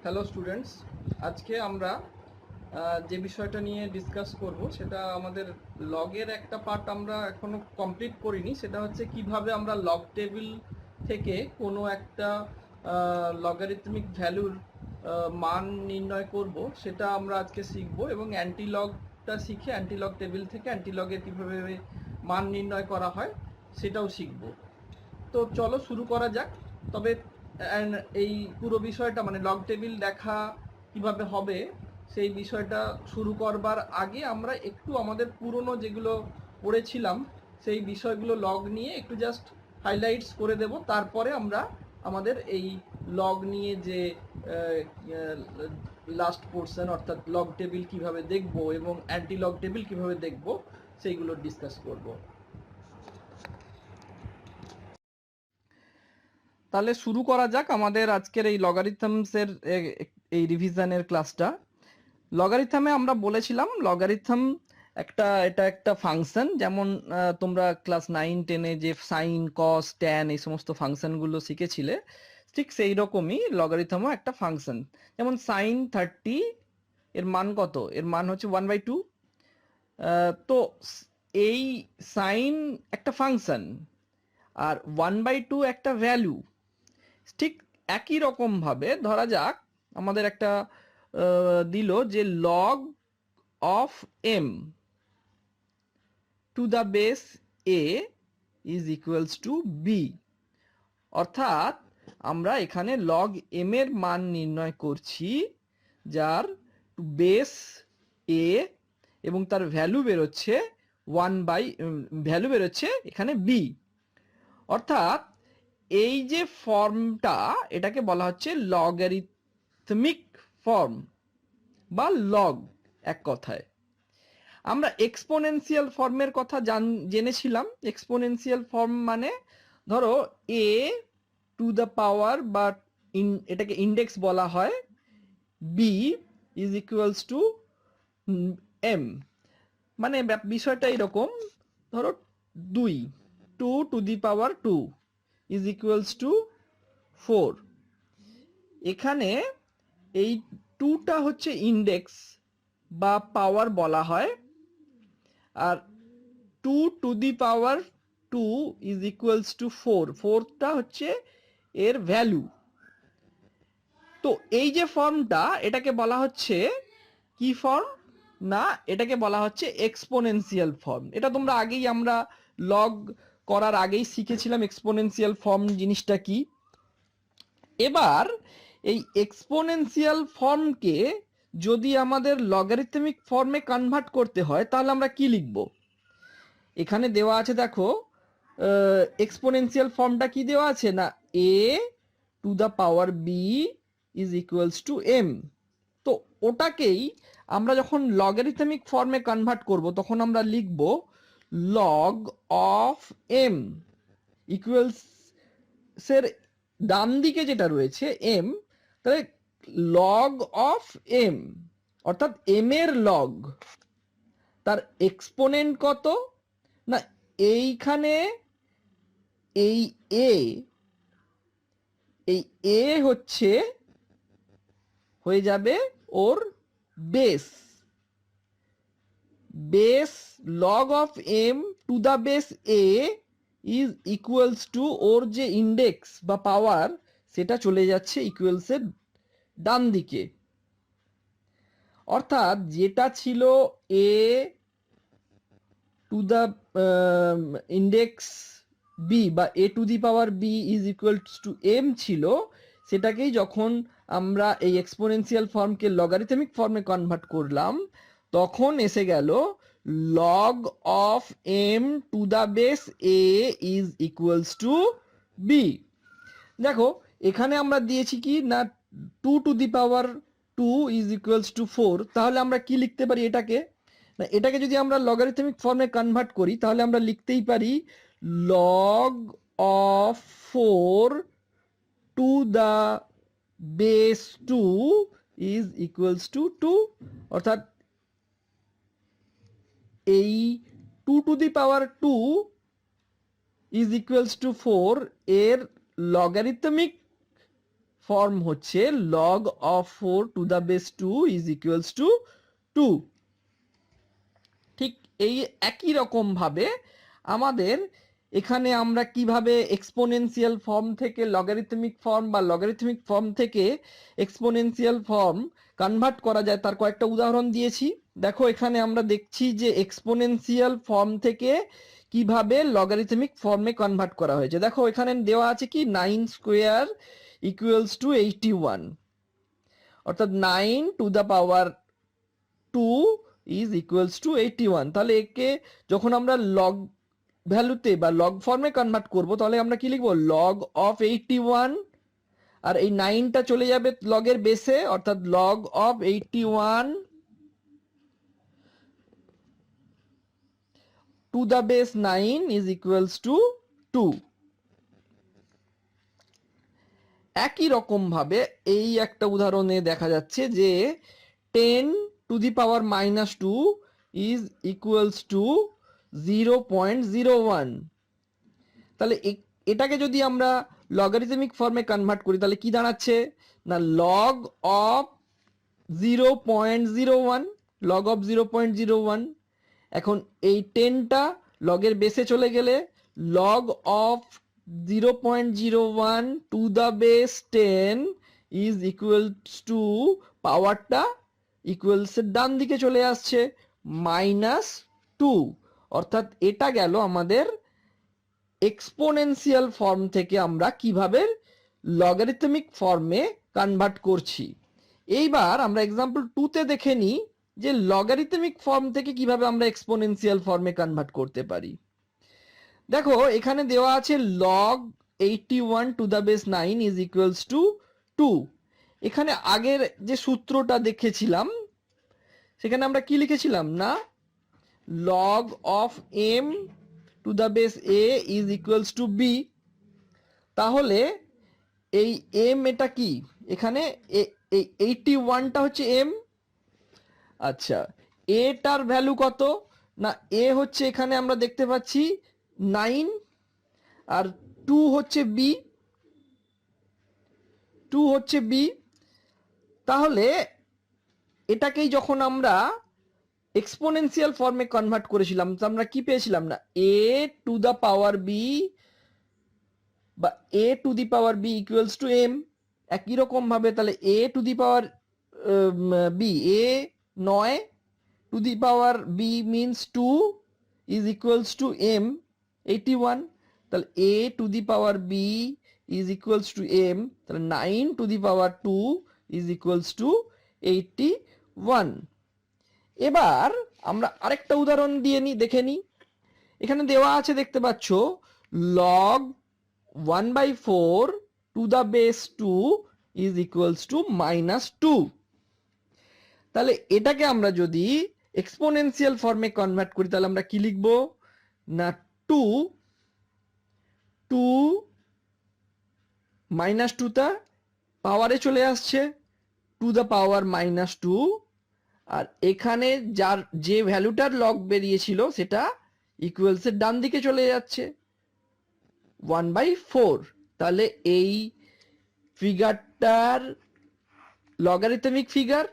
Hello students, আজকে আমরা যে বিষয়টা নিয়ে ডিসকাস করব সেটা আমাদের লগের একটা পার্ট আমরা এখনো কমপ্লিট করিনি। সেটা হচ্ছে কিভাবে আমরা লগ টেবিল থেকে কোনো একটা লগারিথমিক ভ্যালুর মান নির্ণয় করব, সেটা আমরা আজকে শিখব। এবং অ্যান্টিলগটা শিখে অ্যান্টিলগ টেবিল থেকে অ্যান্টিলগের কীভাবে মান নির্ণয় করা হয় সেটাও শিখব। তো চলো শুরু করা যাক। তবে এই পুরো বিষয়টা মানে লগ টেবিল দেখা কিভাবে হবে সেই বিষয়টা শুরু করবার আগে আমরা একটু আমাদের পুরনো যেগুলো পড়েছিলাম সেই বিষয়গুলো লগ নিয়ে একটু জাস্ট হাইলাইটস করে দেব। তারপরে আমরা আমাদের এই লগ নিয়ে যে লাস্ট পোর্শন অর্থাৎ লগ টেবিল কিভাবে দেখব এবং অ্যান্টি লগ টেবিল কিভাবে দেখব সেইগুলো ডিসকাস করব। তাহলে শুরু করা যাক আমাদের আজকের এই লগারিথমসের এই রিভিশনের ক্লাসটা। লগারিথমে আমরা বলেছিলাম লগারিথম এটা একটা ফাংশন, যেমন তোমরা ক্লাস 9-10-এ যে সাইন, কস, ট্যান এই সমস্ত ফাংশনগুলো শিখেছিলে, ঠিক সেই রকমই লগারিথমও একটা ফাংশন। যেমন সাইন 30 এর মান কত? এর মান হচ্ছে 1/2। তো এই সাইন একটা ফাংশন আর 1/2 একটা ভ্যালু। ঠিক একই রকমভাবে ধরা যাক আমাদের একটা দিল যে log of M to the base A is equals to B. অর্থাৎ আমরা এখানে লগ এম এর মান নির্ণয় করছি, যার বেস এ এবং তার ভ্যালু বেরোচ্ছে ভ্যালু বেরোচ্ছে এখানে বি। অর্থাৎ এই যে ফর্মটা এটাকে বলা হচ্ছে লগারিথমিক ফর্ম বা লগ। এক কথায় আমরা এক্সপোনেনশিয়াল ফর্মের কথা জেনেছিলাম। এক্সপোনেনশিয়াল ফর্ম মানে ধরো এ টু দ্য পাওয়ার বা এটাকে ইন্ডেক্স বলা হয়, B is equals to M. মানে বিষয়টা এরকম, ধরো 2 to the power 2 is equals to 4। এখানে এই 2টা হচ্ছে ইন্ডেক্স বা পাওয়ার বলা হয়, আর 2 to the power 2 is equals two 4টা হচ্ছে এর ভ্যালু। তো এই যে ফর্মটা এটাকে বলা হচ্ছে কি ফর্ম? না, এটাকে বলা হচ্ছে এক্সপোনেনশিয়াল ফর্ম। এটা তোমরা আগেই আমরা লগ করার আগেই শিখেছিলাম এক্সপোনেনশিয়াল ফর্ম জিনিসটা কি। এবার এই এক্সপোনেনশিয়াল ফর্মকে যদি আমাদের লগারিথমিক ফর্মে কনভার্ট করতে হয় তাহলে আমরা কি লিখব? এখানে দেওয়া আছে, দেখো এক্সপোনেনশিয়াল ফর্মটা কি দেওয়া আছে, না A to the power B is equals to M. তো ওটাকেই আমরা যখন লগারিথমিক ফর্মে কনভার্ট করব তখন আমরা লিখব লগ অফ এম ইকুয়ালস এর ডান দিকে যেটা রয়েছে এম, তাহলে লগ অফ এম অর্থাৎ এম এর লগ, তার এক্সপোনেন্ট কত? না এইখানে এই এ হচ্ছে হয়ে যাবে ওর base log of M to the base A is equals to ওর যে ইন্ডেক্স বা পাওয়ার সেটা চলে যাচ্ছে ইকুয়ালসের ডান দিকে। অর্থাৎ যেটা ছিল A to the index B বা A to the power B is equals to M ছিল, সেটাকেই যখন আমরা এই এক্সপোনেনশিয়াল ফর্মকে লগারিথমিক ফর্মে কনভার্ট করলাম তখন এসে গেল log of M to the base A is equals to B. দেখো এখানে আমরা দিয়েছি কি না 2 to the power 2 is equals to 4। তাহলে আমরা কি লিখতে পারি এটাকে? না এটাকে যদি আমরা লগারিথমিক ফর্মে কনভার্ট করি তাহলে আমরা লিখতেই পারি log of 4 two the base 2 is equals two 2। অর্থাৎ এই 2 to the power 2 is equals to 4 এর লগারিথমিক ফর্ম হচ্ছে log of 4 to the base 2 is equals to 2। ঠিক এই একই রকম ভাবে আমাদের এখানে আমরা কিভাবে এক্সপোনেনশিয়াল ফর্ম থেকে লগারিথমিক ফর্ম বা লগারিথমিক ফর্ম থেকে এক্সপোনেনশিয়াল ফর্ম কনভার্ট করা যায় তার কয়েকটা উদাহরণ দিয়েছি। দেখো এখানে আমরা দেখছি যে এক্সপোনেনশিয়াল ফর্ম থেকে কিভাবে লগারিথমিক ফর্মে কনভার্ট করা হয়েছে। দেখো এখানে দেওয়া আছে কি 9 স্কোয়ার ইকুয়ালস টু 81, অর্থাৎ 9 two the power 2 is equals two 81। তাহলে একে যখন আমরা লগ ভ্যালুতে বা লগ ফর্মে কনভার্ট করব তাহলে আমরা কি লিখবো, লগ অফ 81, আর এই 9টা চলে যাবে লগের বেসে, অর্থাৎ log of 81 two the base 9 is equals two 2। একই রকম ভাবে এই একটা উদাহরণে দেখা যাচ্ছে যে 10 two the power minus 2 is equals two 0.01। তাহলে এটাকে যদি আমরা লগারিথমিক ফর্মে কনভার্ট করি তাহলে কি দাঁড়াচ্ছে না, লগ অফ 0.01, লগ অফ 0.01। এখন এই 10টা লগের বেসে চলে গেলে log of 0.01 two the base 10 is equals two, পাওয়ারটা ইকুয়ালসের ডান দিকে চলে আসছে -2, অর্থাৎ এটা গেল আমাদের এক্সপোনেনশিয়াল ফর্ম থেকে আমরা কিভাবে লগারিথমিক ফর্মে কনভার্ট করছি। এইবার আমরা एग्जांपल 2 তে দেখে নিই যে লগারিথমিক ফর্ম থেকে কিভাবে আমরা এক্সপোনেনশিয়াল ফর্মে কনভার্ট করতে পারি। দেখো এখানে দেওয়া আছে log 81 two the base 9 is equals two 2। এখানে আগের যে সূত্রটা দেখেছিলাম সেখানে আমরা কি লিখেছিলাম না, log of m two the base a is equals two b। তাহলে এই m এটা কি, এখানে এই 81টা হচ্ছে m। আচ্ছা, a টার ভ্যালু কত না, a হচ্ছে এখানে আমরা দেখতে পাচ্ছি 9, আর 2 হচ্ছে b, 2 হচ্ছে b। তাহলে এটাকেই যখন আমরা এক্সপোনেনশিয়াল ফর্মে কনভার্ট করেছিলাম তো আমরা কি পেয়েছিলাম না, a two the power b বা a two the power b equals to m। একই রকম ভাবে তাহলে a two the power b, a 9 two the power b means 2 is equals two m 81। তাহলে a two the power b is equals two m, তাহলে 9 two the power 2 is equals two 81। এবার আমরা আরেকটা উদাহরণ দিয়ে দেখে নিই। এখানে দেওয়া আছে দেখতে পাচ্ছ log 1/4 two the base 2 is equals two -2। তাহলে এটাকে আমরা যদি এক্সপোনেনশিয়াল ফর্মে কনভার্ট করি তাহলে আমরা কি লিখব না, 2 -2টা পাওয়ারে চলে আসছে টু দ্য পাওয়ার -2, আর এখানে যার যে ভ্যালুটার লগ বেরিয়েছিল সেটা ইকুয়ালসের ডান দিকে চলে যাচ্ছে 1/4। তাহলে এই ফিগারটার লগারিথমিক ফিগার,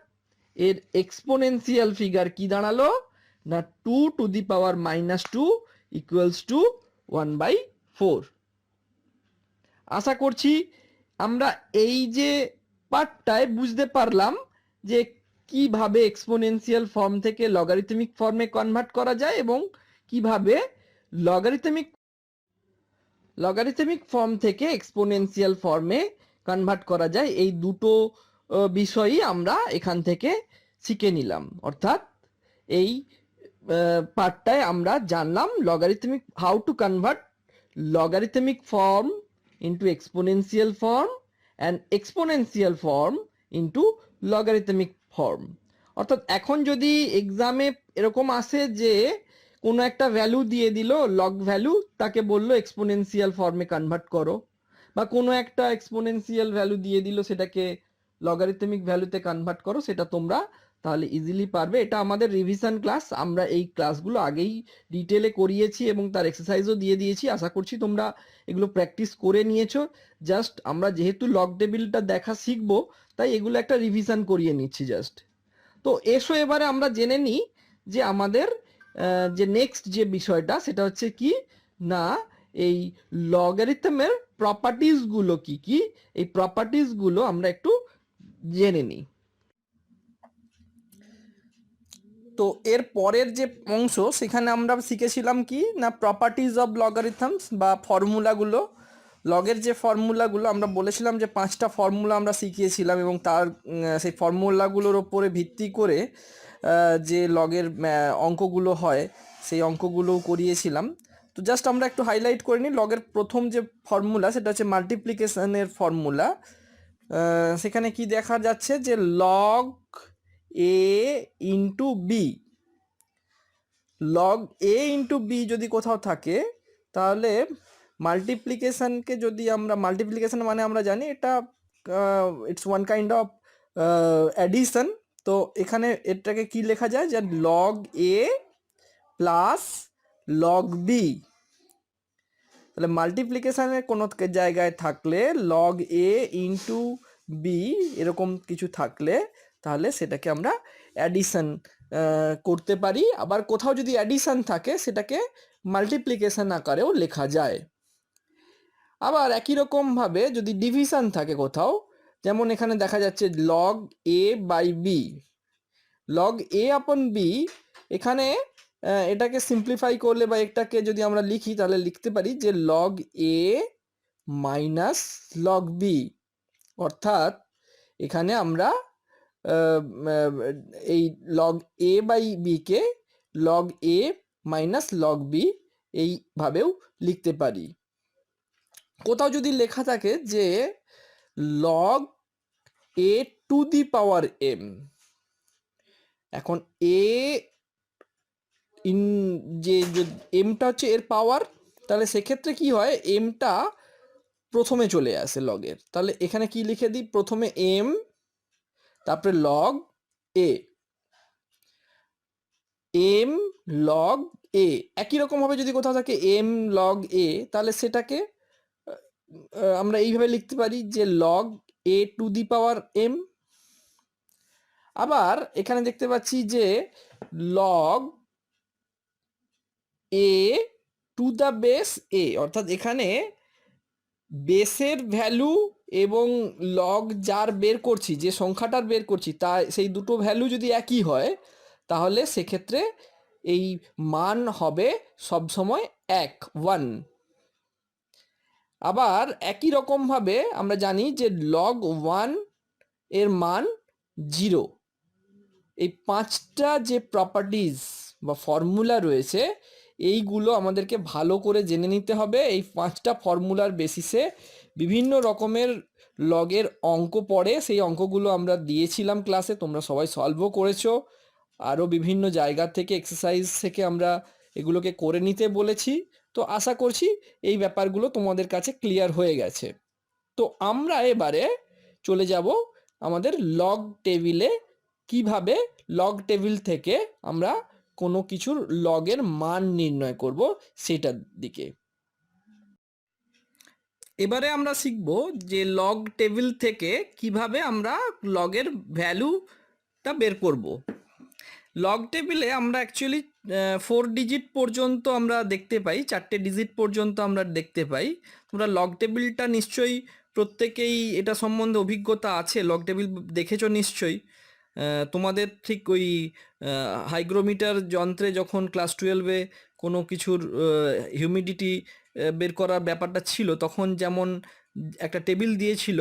এর এক্সপোনেনশিয়াল ফিগার কি দাঁড়ালো না, 2 to the power -2 equals to 1/4। আশা করছি আমরা এই যে পার্টটায় বুঝতে পারলাম যে কিভাবে এক্সপোনেনশিয়াল ফর্ম থেকে লগারিথমিক ফর্মে কনভার্ট করা যায় এবং কিভাবে লগারিথমিক ফর্ম থেকে এক্সপোনেনশিয়াল ফর্মে কনভার্ট করা যায়। এই দুটো বিষয়ই আমরা এখান থেকে শিখে নিলাম, অর্থাৎ এই পার্টটায় আমরা জানলাম logarithmic, how to convert logarithmic form into exponential form and exponential form into logarithmic form. অর্থাৎ এখন যদি এক্সামে এরকম আসে যে কোনো একটা ভ্যালু দিয়ে দিল লগ ভ্যালু, তাকে বললো এক্সপোনেনশিয়াল ফর্মে কনভার্ট করো, বা কোনো একটা এক্সপোনেনশিয়াল ভ্যালু দিয়ে দিল সেটাকে লগারিথমিক ভ্যালুতে কনভার্ট করো, সেটা তোমরা তাহলে ইজিলি পারবে। এটা আমাদের রিভিশন ক্লাস, আমরা এই ক্লাসগুলো আগেই ডিটেলে করিয়েছি এবং তার এক্সারসাইজও দিয়ে দিয়েছি। আশা করছি তোমরা এগুলো প্র্যাকটিস করে নিয়েছো। জাস্ট আমরা যেহেতু লগ টেবিলটা দেখা শিখবো, তাই এগুলো একটা রিভিশন করিয়ে নিচ্ছি জাস্ট। তো এসো এবারে আমরা জেনে নিই যে আমাদের যে নেক্সট যে বিষয়টা সেটা হচ্ছে কি না, এই লগারিথমের প্রপার্টিসগুলো কি কি, এই প্রপার্টিসগুলো আমরা একটু জেনে নিই। তো এর পরের যে অংশ সেখানে আমরা শিখেছিলাম কি না, প্রপার্টিজ অফ লগারিথমস বা ফর্মুলাগুলো। লগের যে ফর্মুলাগুলো আমরা বলেছিলাম যে 5টা ফর্মুলা আমরা শিখিয়েছিলাম এবং তার সেই ফর্মুলাগুলোর ওপরে ভিত্তি করে যে লগের অঙ্কগুলো হয় সেই অঙ্কগুলোও করিয়েছিলাম। তো জাস্ট আমরা একটু হাইলাইট করে নিই। লগের প্রথম যে ফর্মুলা সেটা হচ্ছে মাল্টিপ্লিকেশনের ফর্মুলা। সেখানে কি দেখা যাচ্ছে যে লগ এ ইন্টু বি, লগ এ ইন্টু বি যদি কোথাও থাকে তাহলে মাল্টিপ্লিকেশনকে যদি আমরা, মাল্টিপ্লিকেশন মানে আমরা জানি এটা it's one kind of addition. তো এখানে এটাকে কি লেখা যায় যে লগ এ প্লাস লগ বি। তাহলে মাল্টিপ্লিকেশানের কোনো জায়গায় থাকলে লগ এ ইন্টু বি এরকম কিছু থাকলে তাহলে সেটাকে আমরা অ্যাডিশন করতে পারি। আবার কোথাও যদি অ্যাডিশন থাকে সেটাকে মাল্টিপ্লিকেশন আকারেও লেখা যায়। আবার একই রকমভাবে যদি ডিভিশন থাকে কোথাও, যেমন এখানে দেখা যাচ্ছে log A by B, log A upon B, এখানে এটাকে সিম্পলিফাই করলে বা এটাকে যদি আমরা লিখি তাহলে লিখতে পারি যে log A minus log B. অর্থাৎ এখানে আমরা এই লগ এ বাই বিকে log A minus log B এইভাবেও লিখতে পারি। কোথাও যদি লেখা থাকে যে log A to the power M, এখন এ ইন যে এমটা হচ্ছে এর পাওয়ার, তাহলে সেক্ষেত্রে কি হয়, এমটা প্রথমে চলে আসে লগের। তাহলে এখানে কি লিখে দিই, প্রথমে এম তারপরে লগ এ, এম লগ এ। একই রকমভাবে যদি কোথাও থাকে এম লগ এ তাহলে সেটাকে আমরা এইভাবে লিখতে পারি যে log A to the power M. আবার এখানে দেখতে পাচ্ছি যে log A to the base A, অর্থাৎ এখানে বেসের ভ্যালু এবং লগ যার বের করছি, যে সংখ্যাটার বের করছি, তা সেই দুটো ভ্যালু যদি একই হয় তাহলে সেক্ষেত্রে এই মান হবে সবসময় 1 আবার একই রকমভাবে আমরা জানি যে লগ 1 এর মান 0। এই 5টা যে প্রপার্টিজ বা ফর্মুলা রয়েছে এইগুলো আমাদেরকে ভালো করে জেনে নিতে হবে। এই 5টা ফর্মুলার বেসিসে বিভিন্ন রকমের লগের অঙ্ক পড়ে, সেই অঙ্কগুলো আমরা দিয়েছিলাম ক্লাসে, তোমরা সবাই সলভও করেছো। আরও বিভিন্ন জায়গা থেকে এক্সারসাইজ থেকে আমরা এগুলোকে করে নিতে বলেছি। তো আশা করছি এই ব্যাপারগুলো তোমাদের কাছে ক্লিয়ার হয়ে গেছে। তো আমরা এবারে চলে যাব আমাদের লগ টেবিলে, কিভাবে লগ টেবিল থেকে আমরা কোনো কিছুর লগের মান নির্ণয় করব সেটার দিকে। এবারে আমরা শিখব যে লগ টেবিল থেকে কিভাবে আমরা লগের ভ্যালুটা বের করব। লগ টেবিলে আমরা অ্যাকচুয়ালি 4 ডিজিট পর্যন্ত আমরা দেখতে পাই, 4টে ডিজিট পর্যন্ত আমরা দেখতে পাই। তোমরা লগ টেবিলটা নিশ্চয়ই প্রত্যেকেই এটা সম্বন্ধে অভিজ্ঞতা আছে, লগ টেবিল দেখেছো নিশ্চয়ই। তোমাদের ঠিক ওই হাইগ্রোমিটার যন্ত্রে যখন ক্লাস 12-এ কোনো কিছুর হিউমিডিটি বের করার ব্যাপারটা ছিল, তখন যেমন একটা টেবিল দিয়েছিল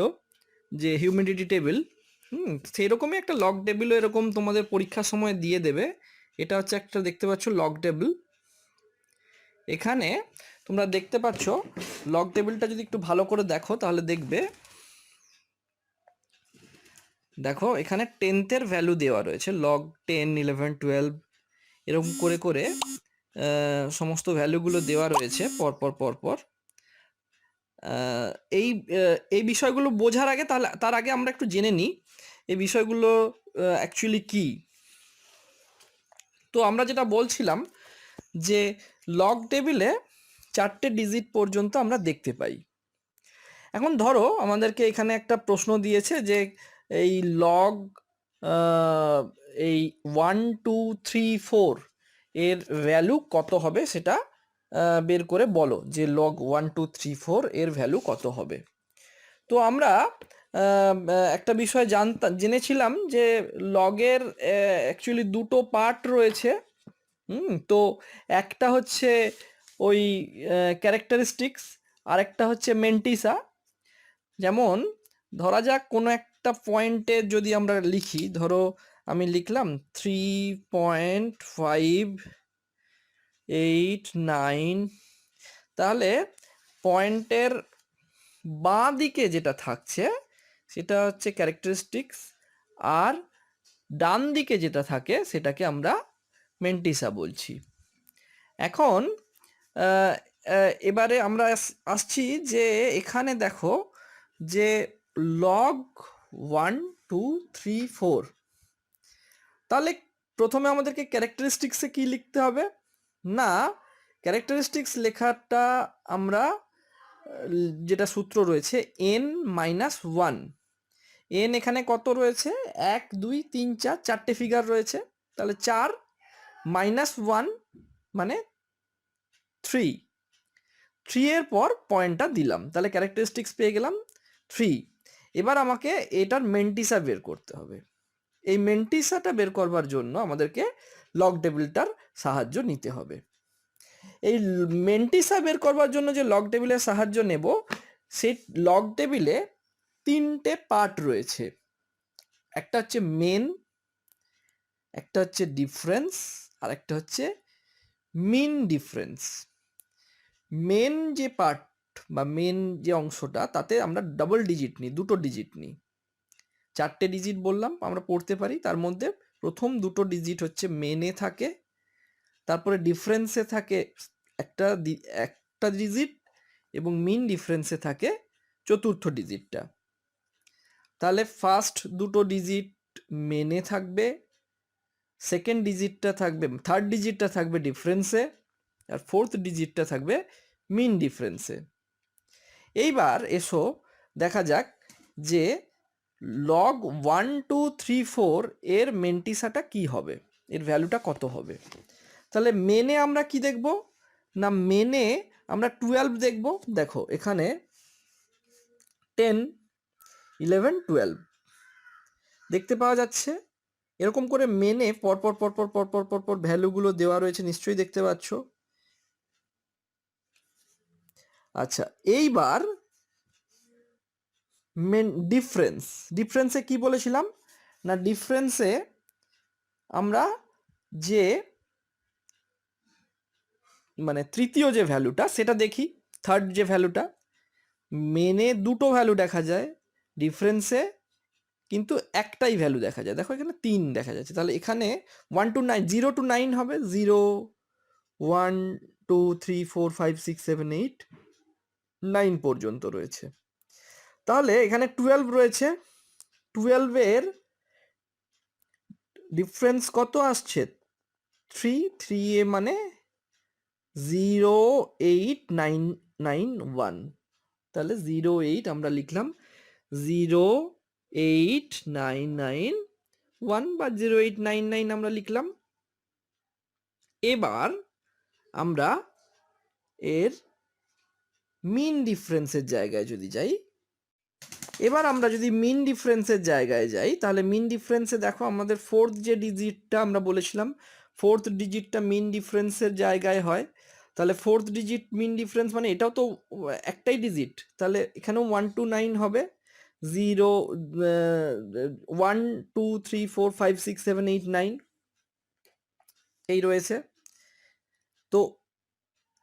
যে হিউমিডিটি টেবিল, সেরকমই একটা লগ টেবিলও এরকম তোমাদের পরীক্ষার সময় দিয়ে দেবে। এটা হচ্ছে একটা, দেখতে পাচ্ছ লগ টেবিল। এখানে তোমরা দেখতে পাচ্ছ লগ টেবিলটা যদি একটু ভালো করে দেখো তাহলে দেখবে, দেখো এখানে 10th-এর ভ্যালু দেওয়া রয়েছে, লগ 10, 11, 12 এরকম করে করে সমস্ত ভ্যালুগুলো দেওয়া রয়েছে পরপর পরপর। এই বিষয়গুলো বোঝার আগে তার আগে আমরা একটু জেনে নিই এই বিষয়গুলো অ্যাকচুয়ালি কি। তো আমরা যেটা বলছিলাম যে লগ টেবিলে 4টে ডিজিট পর্যন্ত আমরা দেখতে পাই। এখন ধরো আমাদেরকে এখানে একটা প্রশ্ন দিয়েছে যে এই লগ এই 1 2 3 4 এর ভ্যালু কত হবে সেটা বের করে বলো, যে লগ 1 2 3 4 এর ভ্যালু কত হবে। তো আমরা একটা বিষয় জেনেছিলাম যে লগের অ্যাকচুয়ালি দুটো পার্ট রয়েছে। তো একটা হচ্ছে ওই ক্যারেক্টারিস্টিক্স, আর একটা হচ্ছে মেন্টিসা। যেমন ধরা যাক কোনো একটা পয়েন্টে যদি আমরা লিখি, ধরো আমি লিখলাম 3.589, তাহলে পয়েন্টের বাঁ দিকে যেটা থাকছে সেটা হচ্ছে ক্যারেক্টারিস্টিক্স, আর ডান দিকে যেটা থাকে সেটাকে আমরা মেন্টিসা বলছি। এখন এবারে আমরা আসছি যে এখানে দেখো যে লগ 1 2 3 4, তাহলে প্রথমে আমাদেরকে ক্যারেক্টারিস্টিক্সে কি লিখতে হবে না, ক্যারেক্টারিস্টিক্স লেখাটা আমরা যেটা সূত্র রয়েছে n-1, n এখানে কত রয়েছে 1 2 3 4, 4টে ফিগার রয়েছে, তাহলে 4 -1 মানে 3, 3 এর পর পয়েন্টটা দিলাম, তাহলে ক্যারেক্টারিস্টিক্স পেয়ে গেলাম 3। এবার আমাকে এটার মেন্টিসা বের করতে হবে। এই মেন্টিসাটা বের করবার জন্য আমাদেরকে লগ টেবিলটার সাহায্য নিতে হবে। এই মেন্টিসা বের করবার জন্য যে লগ টেবিলের সাহায্য নেব, সেই লগ টেবিলে 3টে পার্ট রয়েছে। একটা হচ্ছে মেন, একটা হচ্ছে ডিফারেন্স, আর একটা হচ্ছে মিন ডিফারেন্স। মেন যে পার্ট বা মেন যে অংশটা, তাতে আমরা ডাবল ডিজিট নিই, দুটো ডিজিট নিই। 4টে ডিজিট বললাম আমরা পড়তে পারি, তার মধ্যে প্রথম দুটো ডিজিট হচ্ছে মেনে থাকে, তারপরে ডিফারেন্সে থাকে একটা ডিজিট, এবং মিন ডিফারেন্সে থাকে চতুর্থ ডিজিটটা। তাহলে ফার্স্ট দুটো ডিজিট মেনে থাকবে, সেকেন্ড ডিজিটটা থাকবে, থার্ড ডিজিটটা থাকবে ডিফারেন্সে, আর ফোর্থ ডিজিটটা থাকবে মিন ডিফারেন্সে। এইবার এসো দেখা যাক যে লগ 1 2 3 4 এর মেন্টিসাটা কি হবে, এর ভ্যালুটা কত হবে। তাহলে মেনে আমরা কি দেখব না, মেনে আমরা 12 দেখব। দেখো এখানে 10 11 12 দেখতে পাওয়া যাচ্ছে। এরকম করে মেনে পরপর পরপর পরপর পরপর ভ্যালুগুলো দেওয়া রয়েছে, নিশ্চয়ই দেখতে পাচ্ছ। আচ্ছা, এইবার মেন ডিফারেন্সে কি বলেছিলাম না, ডিফারেন্সে আমরা যে মানে তৃতীয় যে ভ্যালুটা সেটা দেখি, থার্ড যে ভ্যালুটা। মেনে দুটো ভ্যালু দেখা যায়, ডিফারেন্সে কিন্তু একটাই ভ্যালু দেখা যায়। দেখো এখানে 3 দেখা যাচ্ছে, তাহলে এখানে 1 to 9 0 to 9 হবে, 0 1 2 3 4 5 6 7 8 9 পর্যন্ত রয়েছে। তাহলে এখানে 12 রয়েছে, 12 এর ডিফারেন্স কত আসছে 3, 3 এ মানে 08991, তাহলে 08 আমরা লিখলাম 08991 বা 0899 আমরা লিখলাম। এবার আমরা এর মিন ডিফারেন্সের জায়গায় যদি যাই, তাহলে মিন ডিফারেন্সে দেখো আমাদের ফোর্থ যে ডিজিটটা আমরা বলেছিলাম, ফোর্থ ডিজিটটা মিন ডিফারেন্সের জায়গায় হয়। তাহলে ফোর্থ ডিজিট মিন ডিফারেন্স মানে এটাও তো একটাই ডিজিট, তাহলে এখানেও 1 to 9 হবে, 0 1 2 3 4 5 6 7 8 9 এই রয়েছে। তো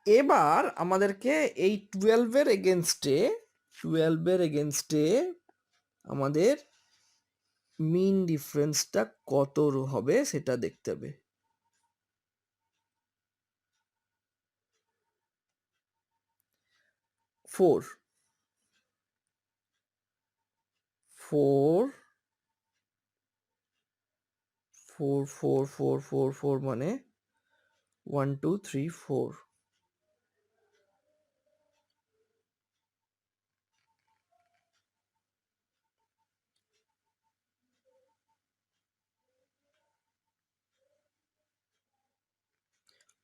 এবার আমাদেরকে এই 12 এর এগেনস্টে আমাদের মিন ডিফারেন্সটা কত হবে সেটা দেখতে হবে। 4 4 4 4 4 4 4 মানে 1 2 3 4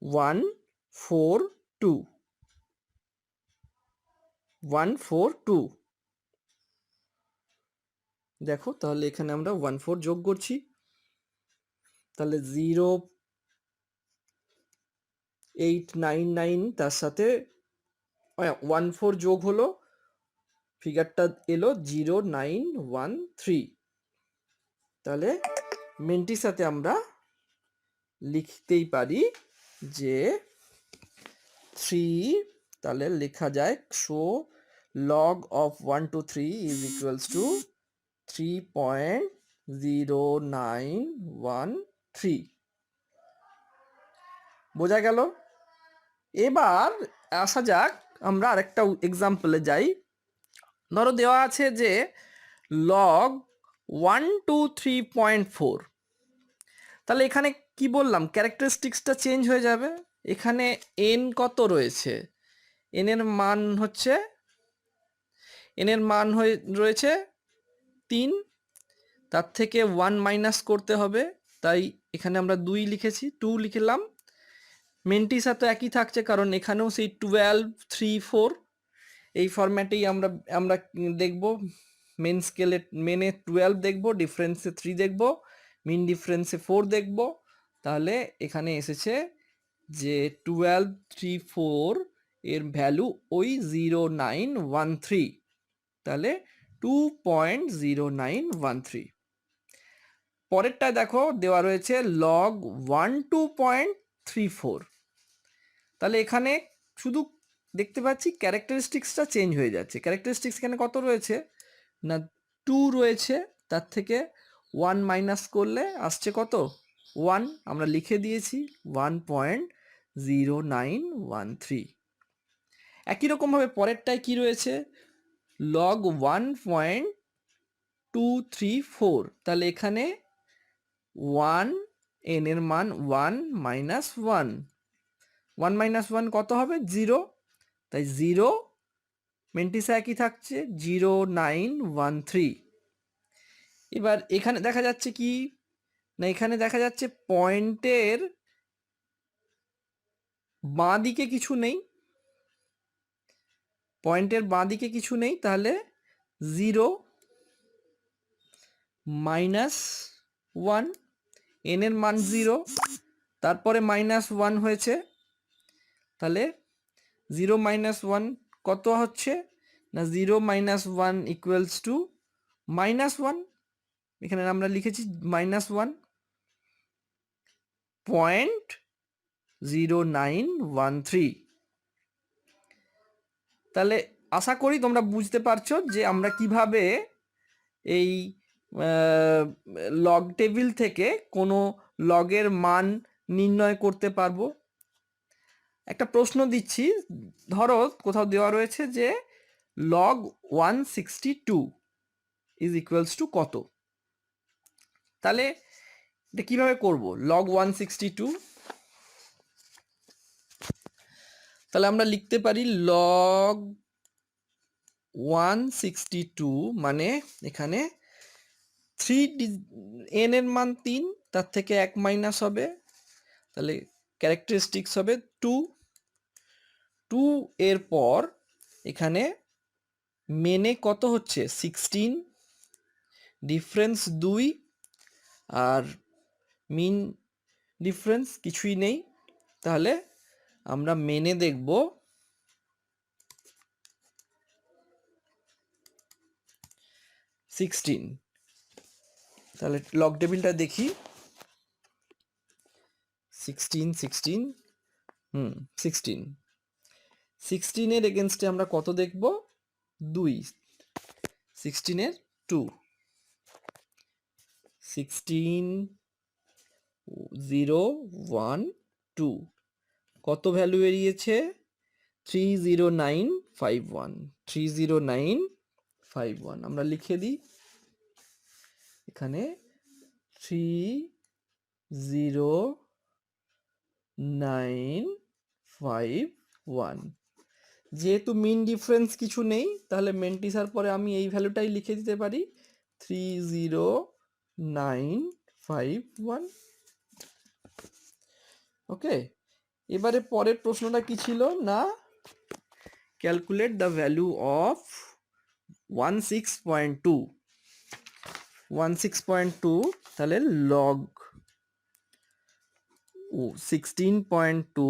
1 4 2 1 4 2 দেখো তাহলে এখানে আমরা 1 4 যোগ করছি তাহলে 0 8 9 9 তার সাথে 1 4 যোগ হলো ফিগারটা এলো 0 9 1 3 তাহলে মেন্টির সাথে আমরা লিখতেই পারি যে 3 তাহলে লেখা যায় show log of 1 to 3 is equals to 3.0913 বোঝা গেল এবার আসা যাক আমরা আরেকটা এক্সাম্পলে যাই ধরো দেওয়া আছে যে log 123.4 তাহলে এখানে কি বললাম ক্যারেক্টারিস্টিক্সটা চেঞ্জ হয়ে যাবে এখানে n কত রয়েছে n এর মান হচ্ছে রয়েছে 3 তার থেকে 1 মাইনাস করতে হবে তাই এখানে আমরা 2 লিখেছি 2 লিখলাম মেন্টির সাথে একই থাকছে কারণ এখানেও সেই 12 3 4 এই ফরম্যাটেই আমরা দেখব মেন স্কেলে মেনে 12 দেখব ডিফারেন্সে 3 দেখব মিন ডিফারেন্সে 4 দেখব তাহলে এখানে এসেছে যে 12 3 4 এর ভ্যালু ওই 0913 তাহলে 2.0913 পরেরটায় দেখো দেওয়া রয়েছে log 12.34 তাহলে এখানে শুধু দেখতে পাচ্ছি ক্যারেক্টারিস্টিক্সটা চেঞ্জ হয়ে যাচ্ছে ক্যারেক্টারিস্টিক্স এখানে কত রয়েছে না 2 রয়েছে তার থেকে 1 মাইনাস করলে আসছে কত 1 আমরা লিখে দিয়েছি 1.0913 একই রকমভাবে পরেরটায় কি রয়েছে log 1.234 তাহলে এখানে 1 n এর মান 1 মাইনাস 1 1 মাইনাস 1 কত হবে 0 তাই 0 মেন্টিসা একই থাকছে 0913 এবার এখানে দেখা যাচ্ছে কি না এখানে দেখা যাচ্ছে পয়েন্টের বাঁ দিকে কিছু নেই তাহলে 0 মাইনাস 1 n এর মান 0 তারপরে মাইনাস 1 হয়েছে তাহলে 0 মাইনাস 1 কত হচ্ছে না 0 মাইনাস 1 ইকুয়ালস টু মাইনাস 1 এখানে আমরা লিখেছি মাইনাস 1 0.0913 তাহলে আশা করি তোমরা বুঝতে পারছো যে আমরা কিভাবে এই লগ টেবিল থেকে কোনো লগের মান নির্ণয় করতে পারবো একটা প্রশ্ন দিচ্ছি ধরো কোথাও দেওয়া রয়েছে যে log 162 ইজ ইকুয়ালস টু কত তাহলে এটা কিভাবে করব log 162 তাহলে আমরা লিখতে পারি log 162 মানে এখানে 3 n এর মান 3 তার থেকে 1 মাইনাস হবে তাহলে ক্যারেক্টারিস্টিক্স হবে 2 2 এর পর এখানে মেনে কত হচ্ছে 16 ডিফারেন্স 2 আর মিন ডিফারেন্স কিছুই নেই তাহলে আমরা মেনে দেখব 16 তাহলে লগ টেবিলটা দেখি 16 এর এগেনস্টে আমরা কত দেখব 2 16 এর 2 16 0 1 2 কত ভ্যালু বেরিয়েছে 30951 আমরা লিখে দিই এখানে 3 0.951। যেহেতু মিন ডিফারেন্স কিছু নেই, তাহলে মেন্টিসার পরে আমি এই ভ্যালুটাই লিখে দিতে পারি 30951। ওকে, এবারে পরের প্রশ্নটা কি ছিল না, ক্যালকুলেট দ্য ভ্যালু অফ 16.2। 16.2 তাহলে লগ 16.2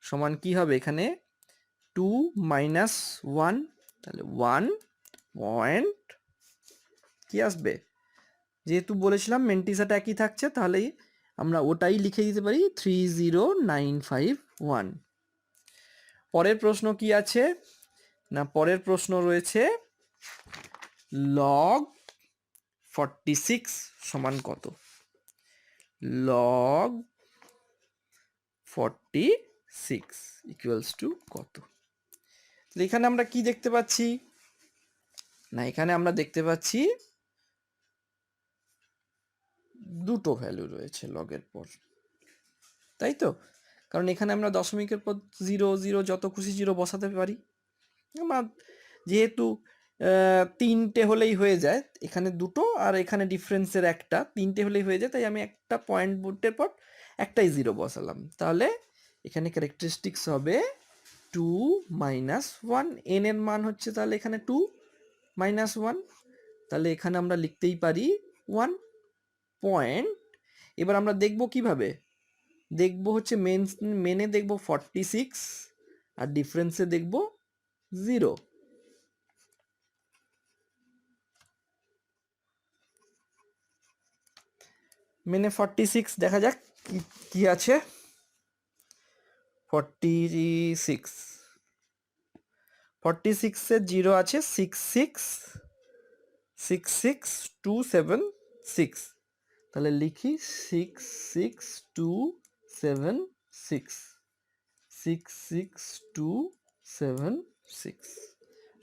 সমান কি হবে এখানে 2 মাইনাস 1, তাহলে 1 পয়েন্ট কি আসবে, যেহেতু বলেছিলাম মেন্টিসাটা একই থাকছে তাহলে আমরা ওটাই লিখে দিতে পারি 30951। পরের প্রশ্ন কি আছে না, পরের প্রশ্ন রয়েছে লগ 46 সমান কত। লগ 46 ইকুয়ালস টু কত। এখানে আমরা কি দেখতে পাচ্ছি না, এখানে আমরা দেখতে পাচ্ছি দুটো ভ্যালু রয়েছে লগের পর, তাই তো, কারণ এখানে আমরা দশমিকের পর 0 0 যত খুশি 0 বসাতে পারি। আমরা যেহেতু তিনটে হলেই হয়ে যায়, এখানে দুটো আর এখানে ডিফারেন্সের একটা, তিনটে হলেই হয়ে যায়, তাই আমি একটা পয়েন্ট বুটের পর একটাই 0 বসালাম। তাহলে এখানে ক্যারেক্টারিস্টিক্স হবে 2 মাইনাস 1, এন এর মান হচ্ছে তাহলে এখানে 2 মাইনাস 1, তাহলে এখানে আমরা লিখতেই পারি 1 পয়েন্ট। এবার আমরা দেখব কিভাবে, দেখব হচ্ছে মেনে দেখব 46 আর ডিফারেন্সে দেখব 0। মেনে 46 দেখা যাক কি আছে। 46 এর 0 আছে 66276, তাহলে লিখি 66276,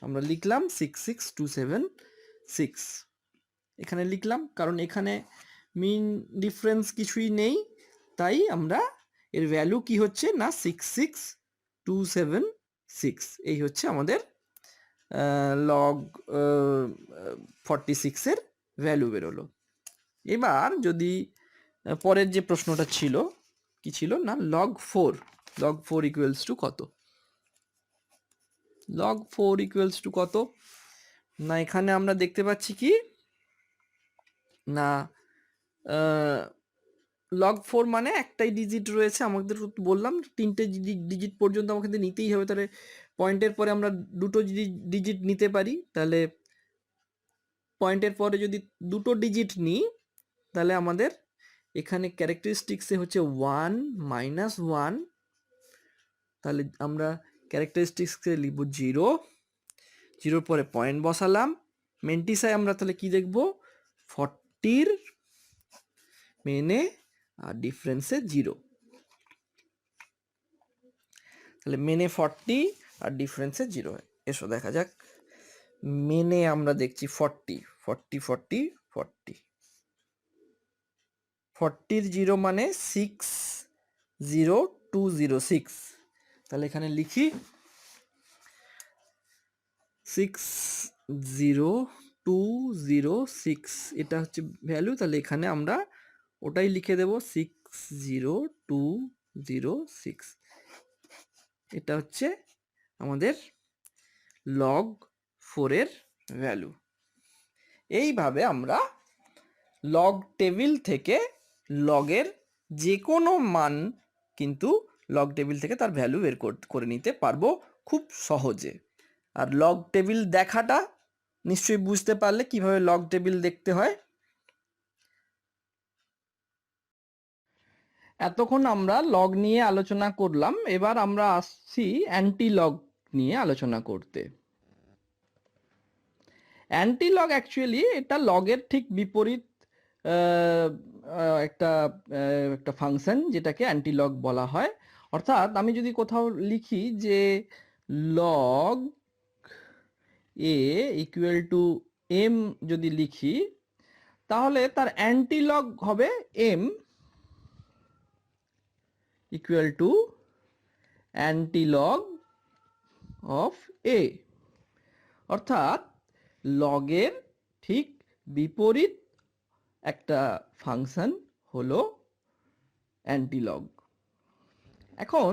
আমরা লিখলাম 66276, এখানে লিখলাম কারণ এখানে মিন ডিফারেন্স কিছুই নেই, তাই আমরা এর ভ্যালু কি হচ্ছে না 66276, এই হচ্ছে আমাদের লগ 46 এর ভ্যালু বেরোলো। এবার যদি পরের যে প্রশ্নটা ছিল কি ছিল না লগ 4 ইকুয়ালস টু কত। লগ 4 ইকুয়ালস টু কত না, এখানে আমরা দেখতে পাচ্ছি কি না লগ 4 মানে একটাই ডিজিট রয়েছে, আমাদের বললাম তিনটে ডিজিট পর্যন্ত আমাকে নিতেই হবে, তাহলে পয়েন্টের পরে আমরা দুটো ডিজিট নিতে পারি, তাহলে পয়েন্টের পরে যদি দুটো ডিজিট নিই তাহলে আমাদের এখানে ক্যারেক্টারিস্টিক্সে হচ্ছে 1 মাইনাস 1, তাহলে আমরা ক্যারেক্টারিস্টিক্সে লিখব 0, 0 পরে পয়েন্ট বসালাম। মেন্টিসায় আমরা তাহলে কি দেখব 40 মেনে আর ডিফারেন্সে 0, তাহলে মেনে 40 আর ডিফারেন্সে 0। এসো দেখা যাক, মেনে আমরা দেখছি 40 40 0 মানে 60206, তাহলে এখানে লিখি 60206, এটা হচ্ছে ভ্যালু, তাহলে এখানে আমরা ওটাই লিখে দেব 60206, এটা হচ্ছে আমাদের লগ 4 এর ভ্যালু। এইভাবে আমরা লগ টেবিল থেকে লগের যে কোনো মান কিন্তু লগ টেবিল থেকে তার ভ্যালু বের করে নিতে পারবো খুব সহজে। আর লগ টেবিল দেখাটা নিশ্চয়ই বুঝতে পারলে কিভাবে লগ টেবিল দেখতে হয়। এতক্ষণ আমরা লগ নিয়ে আলোচনা করলাম, এবার আমরা আসছি অ্যান্টি লগ নিয়ে আলোচনা করতে। অ্যান্টি লগ অ্যাকচুয়ালি এটা লগের ঠিক বিপরীত একটা একটা ফাংশন যেটাকে অ্যান্টি লগ বলা হয়। অর্থাৎ আমি যদি কোথাও লিখি যে log A equal to M যদি লিখি, তাহলে তার অ্যান্টি লগ হবে M, equal to antilog of A, অর্থাৎ লগের ঠিক বিপরীত একটা ফাংশন হলো অ্যান্টিলগ। এখন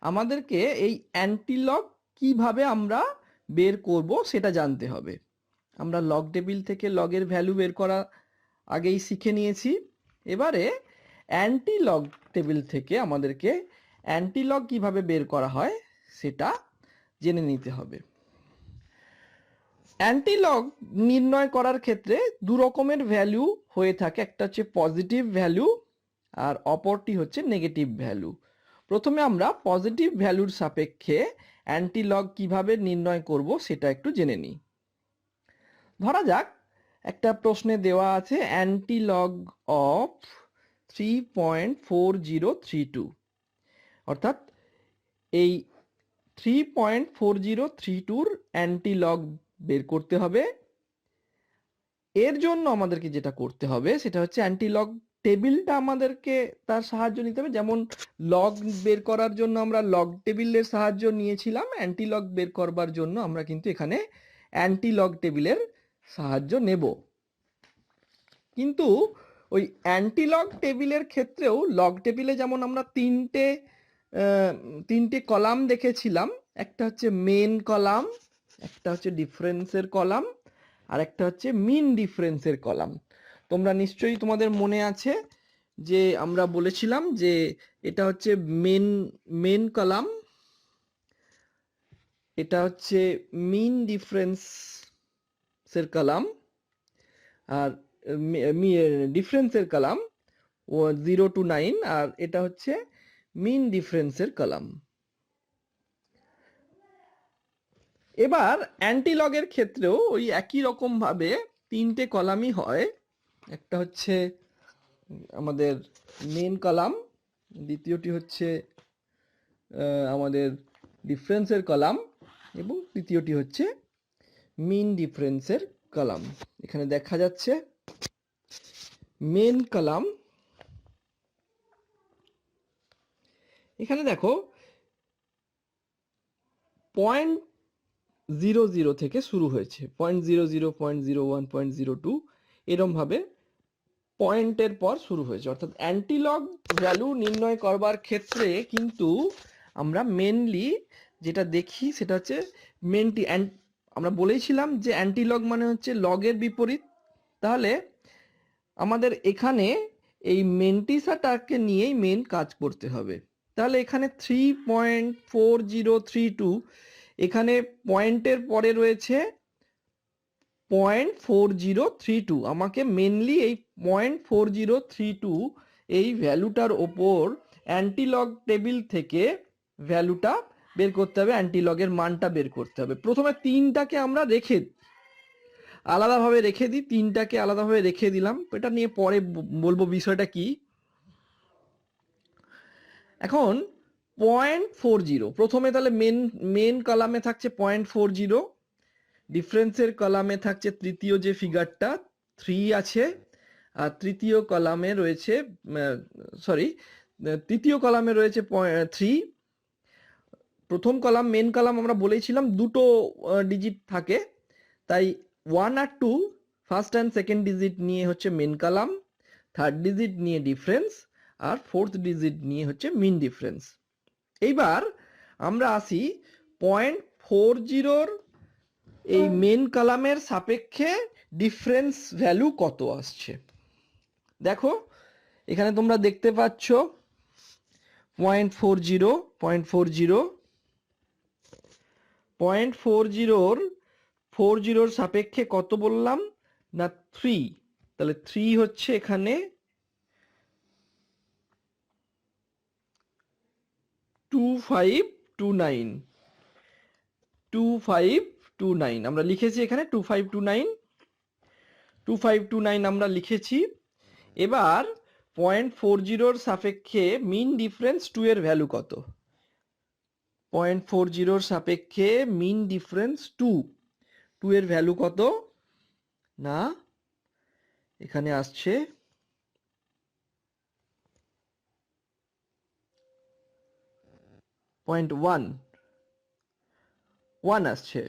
আমাদেরকে এই অ্যান্টিলগ কিভাবে আমরা বের করব সেটা জানতে হবে। আমরা লগ টেবিল থেকে লগের ভ্যালু বের করা আগেই শিখে নিয়েছি। এবারে অ্যান্টিলগ টেবিল থেকে আমাদেরকে অ্যান্টিলগ কিভাবে বের করা হয় সেটা জেনে নিতে হবে। অ্যান্টিলগ নির্ণয় করার ক্ষেত্রে দু রকমের ভ্যালু হয়ে থাকে, একটা হচ্ছে পজিটিভ ভ্যালু আর অপরটি হচ্ছে নেগেটিভ ভ্যালু। প্রথমে আমরা পজিটিভ ভ্যালুর সাপেক্ষে অ্যান্টিলগ কিভাবে নির্ণয় করব সেটা একটু জেনে নিই। ধরা যাক একটা প্রশ্নে দেওয়া আছে অ্যান্টিলগ অফ 3.4032, অর্থাৎ এই 3.4032-র অ্যান্টিলগ বের করতে হবে। এর জন্য আমাদেরকে যেটা করতে হবে সেটা হচ্ছে অ্যান্টিলগ টেবিলটা আমাদেরকে তার সাহায্য নিতে হবে। যেমন লগ বের করার জন্য আমরা লগ টেবিলের সাহায্য নিয়েছিলাম, অ্যান্টিলগ বের করবার জন্য আমরা কিন্তু এখানে অ্যান্টিলগ টেবিলের সাহায্য নেব। কিন্তু ওই অ্যান্টিলগ টেবিলের ক্ষেত্রেও লগ টেবিলে যেমন আমরা তিনটে কলাম দেখেছিলাম, একটা হচ্ছে মেন কলাম, একটা হচ্ছে ডিফারেন্সের কলাম, আর একটা হচ্ছে মিন ডিফারেন্সের কলাম। তোমরা নিশ্চয়ই তোমাদের মনে আছে যে আমরা বলেছিলাম যে এটা হচ্ছে মেন কলাম, এটা হচ্ছে মিন ডিফারেন্সের কলাম, আর ডিফারেন্সের কলাম 0 to 9, আর এটা হচ্ছে মিন ডিফারেন্সের কলাম। এবার অ্যান্টিলগের ক্ষেত্রেও ওই একই রকম ভাবে তিনটে কলামই হয়। একটা হচ্ছে আমাদের মেন কলাম, দ্বিতীয়টি হচ্ছে আমাদের ডিফারেন্সের কলাম, এবং তৃতীয়টি হচ্ছে মিন ডিফারেন্সের কলাম। এখানে দেখা যাচ্ছে মেন কলাম, এখানে দেখো 0.00 থেকে শুরু হয়েছে, 0.00, 0.01, 0.02 এরম ভাবে পয়েন্টের পর শুরু হয়েছে। অর্থাৎ অ্যান্টিলগ ভ্যালু নির্ণয় করবার ক্ষেত্রে কিন্তু আমরা মেনলি যেটা দেখি সেটা হচ্ছে আমরা বলেছিলাম যে অ্যান্টিলগ মানে হচ্ছে লগের বিপরীত। তাহলে আমাদের এখানে এই মেন্টিসাটাকে নিয়েই মেন কাজ করতে হবে। তাহলে এখানে 3.4032, এখানে পয়েন্টের পরে রয়েছে 0.4032। আমাকে মেনলি এই 0.4032 এই ভ্যালুটার ওপর অ্যান্টিলগ টেবিল থেকে ভ্যালুটা বের করতে হবে, অ্যান্টিলগের মানটা বের করতে হবে। প্রথমে তিনটাকে আমরা আলাদাভাবে রেখে দিই, তিনটাকে আলাদাভাবে রেখে দিলাম, এটা নিয়ে পরে বলবো বিষয়টা কি। এখন 0.40 প্রথমে, তাহলে মেন কলামে থাকছে 0.40, ডিফারেন্সের কলামে থাকছে তৃতীয় যে ফিগারটা 3 আছে, আর তৃতীয় কলামে রয়েছে তৃতীয় কলামে রয়েছে 3। প্রথম কলাম মেন কলাম আমরা বলেছিলাম দুটো ডিজিট থাকে, তাই 1 আর 2 ফার্স্ট অ্যান্ড সেকেন্ড ডিজিট নিয়ে হচ্ছে মেন কলাম, থার্ড ডিজিট নিয়ে ডিফারেন্স, আর ফোর্থ ডিজিট নিয়ে হচ্ছে মিন ডিফারেন্স। এইবার আমরা আসি 0.40-র এই মেন কলামের সাপেক্ষে ডিফারেন্স ভ্যালু কত আসছে। দেখো এখানে তোমরা দেখতে পাচ্ছ 0.40-র সাপেক্ষে কত বললাম না 3। তাহলে 3 হচ্ছে এখানে 2529 আমরা লিখেছি, এখানে 2529 আমরা লিখেছি। এবার 0.40-র সাপেক্ষে মিন ডিফারেন্স 2 এর ভ্যালু কত? 0.40-র সাপেক্ষে মিন ডিফারেন্স 2 এর ভ্যালু কত না এখানে আসছে 1 আসছে।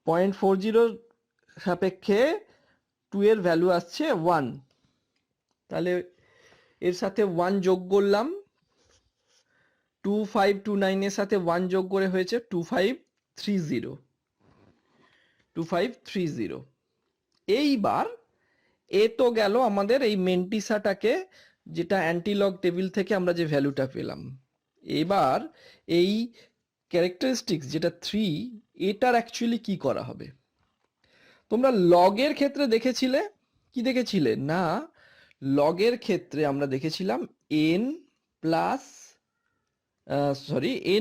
0.40 সাপেক্ষে 2 এর ভ্যালু আসছে 1। তাহলে এর সাথে 1 যোগ করলাম, 2529 এর সাথে 1 যোগ করে হয়েছে 2530। এইবার এ তো গেল আমাদের এই মেন্টিসাটাকে, যেটা অ্যান্টিলগ টেবিল থেকে আমরা যে ভ্যালুটা পেলাম। এবার এই ক্যারেক্টারিস্টিক্স যেটা 3, এটার অ্যাকচুয়ালি কি করা হবে? তোমরা লগের ক্ষেত্রে দেখেছিলে, কি দেখেছিলে না, লগের ক্ষেত্রে আমরা দেখেছিলাম n প্লাস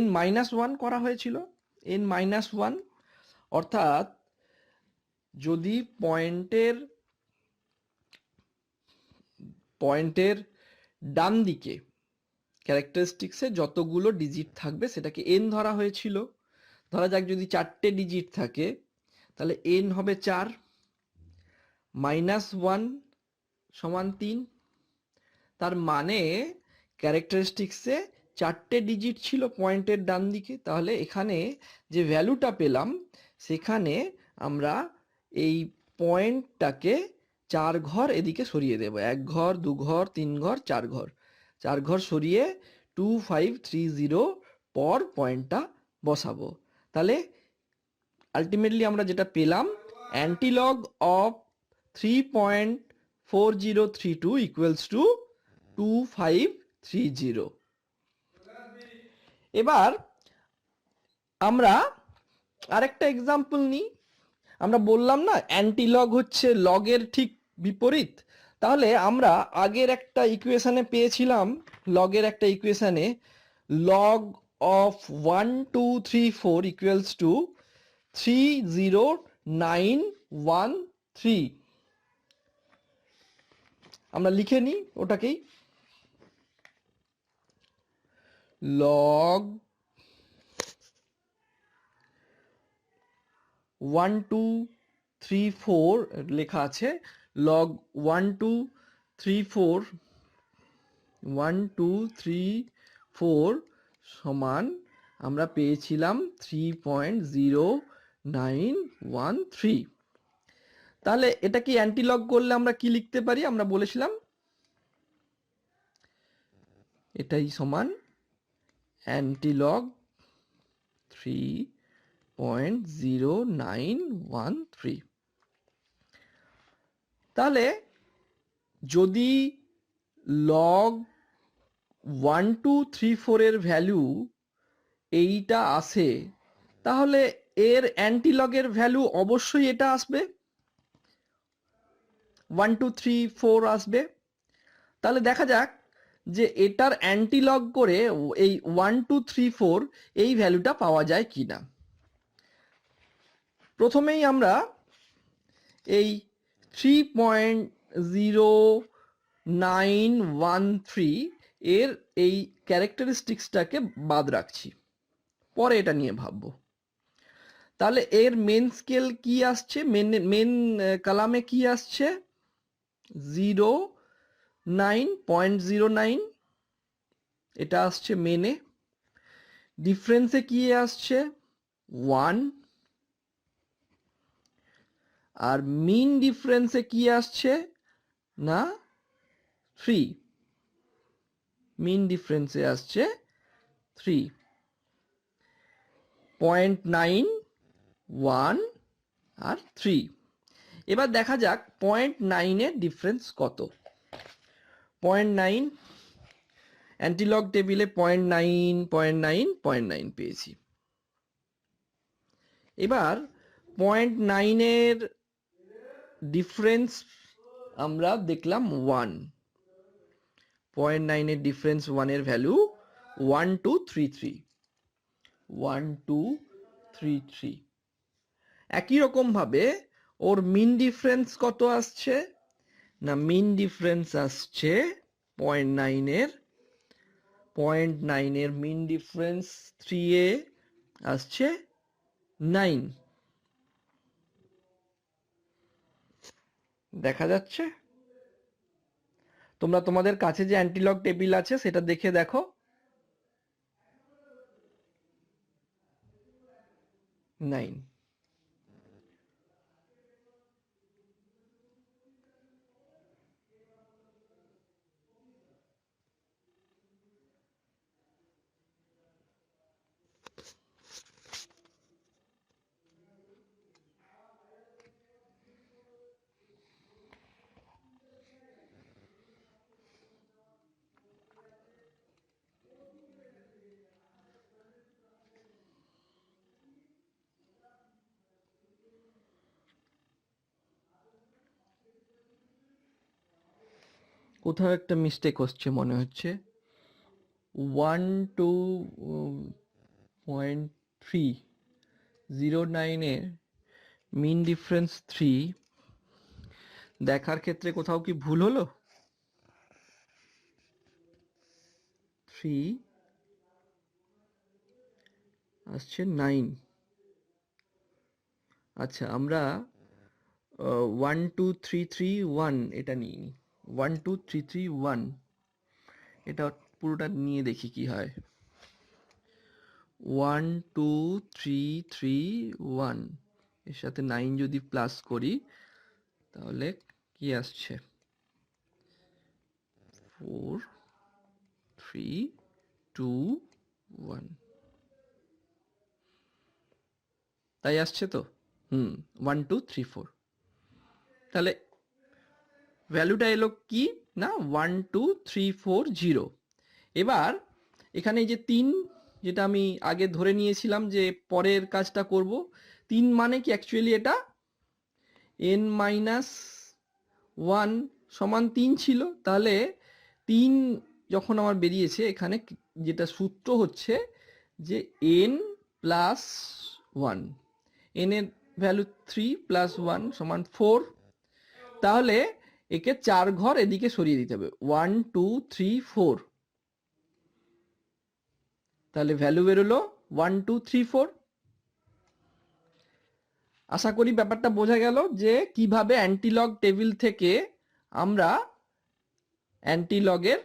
n-1 করা হয়েছিল, n-1। অর্থাৎ যদি পয়েন্টের ডান দিকে ক্যারেক্টারিস্টিক্সে যতগুলো ডিজিট থাকবে সেটাকে n ধরা হয়েছিল। ধরা যাক যদি 4টে ডিজিট থাকে তাহলে n হবে 4, -1 সমান 3। তার মানে ক্যারেক্টারিস্টিক্সে 4টে ডিজিট ছিল পয়েন্টের ডান দিকে। তাহলে এখানে যে ভ্যালুটা পেলাম সেখানে আমরা এই পয়েন্টটাকে 4 ঘর এদিকে সরিয়ে দেব, 1 ঘর 2 ঘর 3 ঘর 4 ঘর, 4 ঘর সরিয়ে 2530 পর পয়েন্টটা বসাবো। তাহলে আলটিমেটলি আমরা যেটা পেলাম, অ্যান্টিলগ অফ 3.4032 ইকুয়ালস টু 2530। এবার আমরা আরেকটা এক্সাম্পল নিই। আমরা বললাম না অ্যান্টিলগ হচ্ছে লগের ঠিক বিপরীত। তাহলে আমরা আগের একটা ইকুয়েশনে পেয়েছিলাম, লগের একটা ইকুয়েশনে লগ অফ 1 2 3 4 ইকুয়ালস টু 30913। আমরা লিখে নিই ওটাকেই, লগ 1 2 3 4 লেখা আছে, লগ 1 2 3 4 1 2 3 4 সমান আমরা পেয়েছিলাম 3.0913। তাহলে এটা কি অ্যান্টিলগ করলে আমরা কি লিখতে পারি? আমরা বলেছিলাম এটাই সমান অ্যান্টিলগ 3.0913। তাহলে যদি লগ 1 2 3 4 এর ভ্যালু এইটা আসে, তাহলে এর অ্যান্টিলগের ভ্যালু অবশ্যই এটা আসবে, 1 2 3 4 আসবে। তাহলে দেখা যাক যে এটার অ্যান্টিলগ করে এই 1 2 3 4 এই ভ্যালুটা পাওয়া যায় কিনা। প্রথমেই আমরা এই 3.0913 এর এই ক্যারেক্টারিস্টিক্সটাকে বাদ রাখছি, পরে এটা নিয়ে ভাববো। তাহলে এর মেন স্কেল কি আসছে, মেন কলামে কি আসছে, 09.09, এটা আসছে মেনে। ডিফারেন্সে কি আসছে 1, আর মিন ডিফারেন্সে কি আসছে না 3, মিন ডিফারেন্সে আসছে 3, 0.91 আর 3। এবার দেখা যাক 0.9 এর ডিফারেন্স কত। 0.9 অ্যান্টিলগ টেবিলে 0.9 পেয়েছি। এবার 0.9 এর ডিফারেন্স আমরা দেখলাম 1, 0.9 এর ডিফারেন্স 1 এর ভ্যালু 1233, 1233। একই রকম ভাবে ওর মিন ডিফারেন্স কত আসছে না, মিন ডিফারেন্স আসছে 0.9 এর, 0.9 এর মিন ডিফারেন্স 3 এ আসছে 9। দেখা যাচ্ছে? তোমরা তোমাদের কাছে যে অ্যান্টিলগ টেবিল আছে সেটা দেখে দেখো। 9। কোথাও একটা মিস্টেক হচ্ছে মনে হচ্ছে। 12.309 এর মিন ডিফারেন্স 3 দেখার ক্ষেত্রে কোথাও কি ভুল হলো? 3 আসছে 9। আচ্ছা, আমরা 12331 এটা নিই। 12331 এটা পুরোটা নিয়ে দেখি কি হয়। 12331 এর সাথে 9 যদি প্লাস করি তাহলে কি আসছে? 4 3 2 1 তাই আসছে তো? 1234। তাহলে ভ্যালুটা এলো কি না 12340। এবার এখানে এই যে 3 যেটা আমি আগে ধরে নিয়েছিলাম যে পরের কাজটা করব, 3 মানে কি অ্যাকচুয়ালি এটা n-1 সমান 3 ছিল। তাহলে 3 যখন আমার বেরিয়েছে এখানে যেটা সূত্র হচ্ছে যে n প্লাস 1, n এর ভ্যালু 3 প্লাস 1 সমান 4। তাহলে একে 4 ঘর এদিকে সরিয়ে দিতে হবে, 1 2 3 4। তাহলে ভ্যালু বেরোলো 1234। আশা করি ব্যাপারটা বোঝা গেল যে কিভাবে অ্যান্টিলগ টেবিল থেকে আমরা অ্যান্টিলগের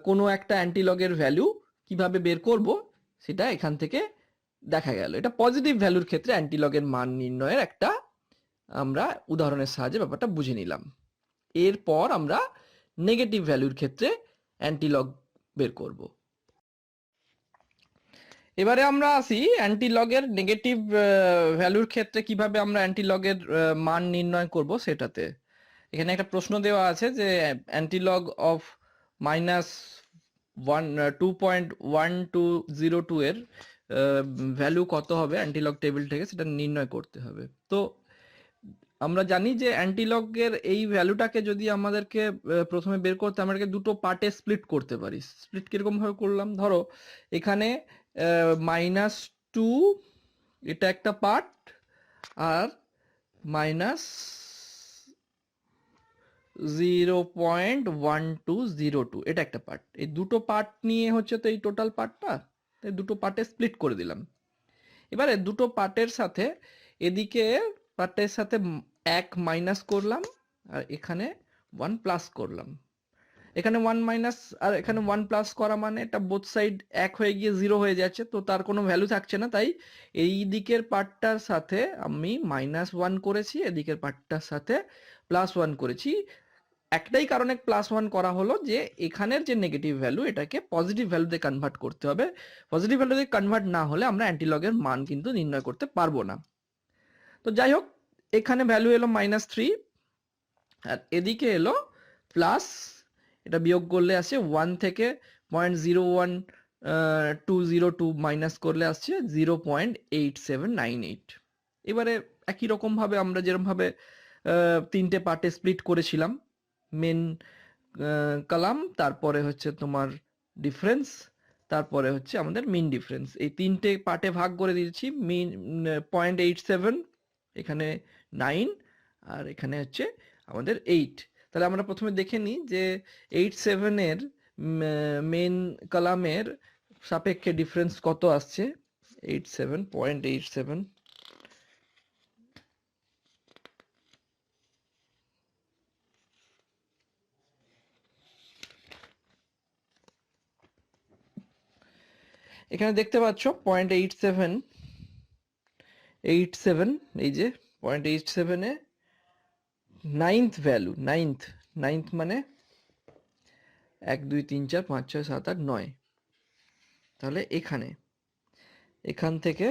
কোনো একটা অ্যান্টিলগের ভ্যালু কিভাবে বের করব সেটা এখান থেকে দেখা গেল। এটা পজিটিভ ভ্যালুর ক্ষেত্রে অ্যান্টিলগের মান নির্ণয়ের একটা আমরা উদাহরণের সাহায্যে ব্যাপারটা বুঝে নিলাম। এরপর আমরা নেগেটিভ ভ্যালুর ক্ষেত্রে অ্যান্টিলগ বের করব। এবারে আমরা আসি অ্যান্টিলগের নেগেটিভ ভ্যালুর ক্ষেত্রে কিভাবে আমরা অ্যান্টিলগের মান নির্ণয় করব সেটাতে। এখানে একটা প্রশ্ন দেওয়া আছে যে অ্যান্টিলগ অফ -2.1202 এর ভ্যালু কত হবে অ্যান্টিলগ টেবিল থেকে সেটা নির্ণয় করতে হবে। তো আমরা জানি যে অ্যান্টিলগের এই ভ্যালুটাকে যদি আমাদেরকে প্রথমে বের করতে আমাদেরকে দুটো পার্টে স্প্লিট করতে পারি। স্প্লিট কিরকম ভাবে করলাম, ধরো এখানে -2 এটা একটা পার্ট আর -0.1202 এটা একটা পার্ট। এই দুটো পার্ট নিয়ে হচ্ছে তো এই টোটাল পার্টটা, এই দুটো পার্টে স্প্লিট করে দিলাম। এবারে দুটো পার্টের সাথে এদিকে পার্টের সাথে 1 মাইনাস করলাম আর এখানে 1 প্লাস করলাম। এখানে 1 মাইনাস আর এখানে 1 প্লাস করা মানে এটা বোথ সাইড 1 হয়ে গিয়ে 0 হয়ে যাচ্ছে, তো তার কোনো ভ্যালু থাকছে না। তাই এই দিকের পার্টটার সাথে আমি -1 করেছি, এদিকের পার্টটার সাথে +1 করেছি। একটাই কারণে +1 করা হলো যে এখানের যে নেগেটিভ ভ্যালু এটাকে পজিটিভ ভ্যালুতে কনভার্ট করতে হবে। পজিটিভ ভ্যালুতে কনভার্ট না হলে আমরা অ্যান্টিলগের মান কিন্তু নির্ণয় করতে পারবো না। তো যাই হোক, এখানে ভ্যালু এলো -3 আর এদিকে এলো প্লাস, এটা বিয়োগ করলে আসছে 1 থেকে 0.01202 মাইনাস করলে আসছে 0.8798। এবারে একই রকম ভাবে আমরা যেরকম ভাবে তিনটে পার্টে স্প্লিট করেছিলাম, মেন কলাম, তারপরে হচ্ছে তোমার ডিফারেন্স, তারপরে হচ্ছে আমাদের মিন ডিফারেন্স, এই তিনটে পার্টে ভাগ করে দিয়েছি। মিন 0.87, এখানে 9 আর এখানে হচ্ছে আমাদের 8। তাহলে আমরা প্রথমে দেখে নিই যে 87 এর মেন কলামের সাপেক্ষে ডিফারেন্স কত আসছে। 0.87 এখানে দেখতে পাচ্ছ 0.87 0.87, এই যে 0.87 এ নাইন্থ ভ্যালু, নাইন্থ মানে 1 2 3 4 5 6 7 8 9, তাহলে এখান থেকে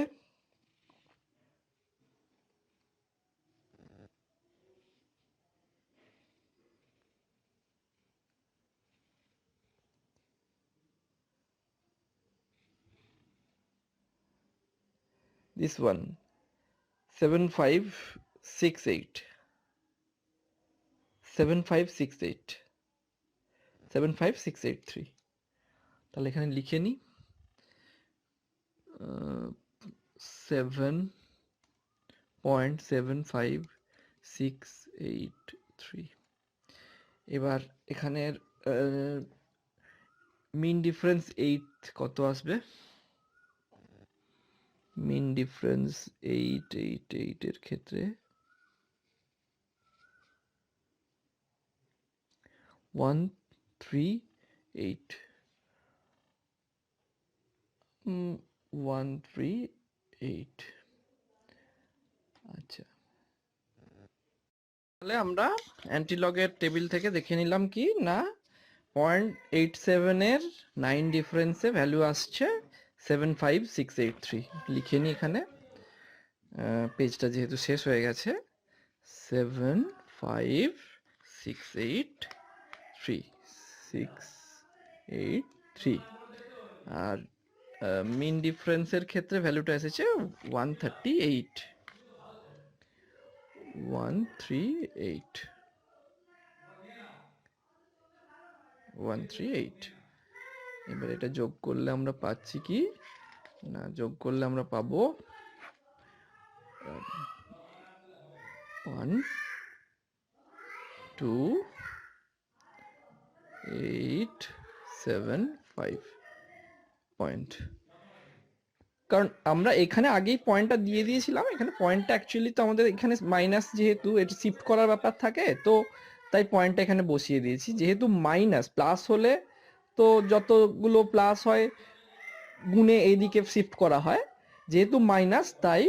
this one 7568 75683, তাহলে এখানে লিখে নি 7.75683। এবার এখানের মিন ডিফারেন্স 8 কত আসবে? মিন ডিফারেন্স 8 এর ক্ষেত্রে 138, 138। আচ্ছা, তাহলে আমরা অ্যান্টিলগের টেবিল থেকে দেখে নিলাম কি না 0.87 এর 9 ডিফারেন্সে ভ্যালু আসছে 75683। লিখে নি এখানে, পেজটা যেহেতু শেষ হয়ে গেছে, 75683। আর মিন ডিফারেন্সের ক্ষেত্রে ভ্যালুটা এসেছে 138। এবার এটা যোগ করলে আমরা পাচ্ছি কি না, যোগ করলে আমরা পাবো 12875 পয়েন্ট। কারণ আমরা এখানে আগেই পয়েন্টটা দিয়ে দিয়েছিলাম, এখানে পয়েন্টটা অ্যাকচুয়ালি তো আমাদের এখানে মাইনাস, যেহেতু এটা শিফট করার ব্যাপার থাকে, তো তাই পয়েন্টটা এখানে বসিয়ে দিয়েছি। যেহেতু মাইনাস, প্লাস হলে তো যতগুলো প্লাস হয় গুণে এইদিকে শিফট করা হয়, যেহেতু মাইনাস তাই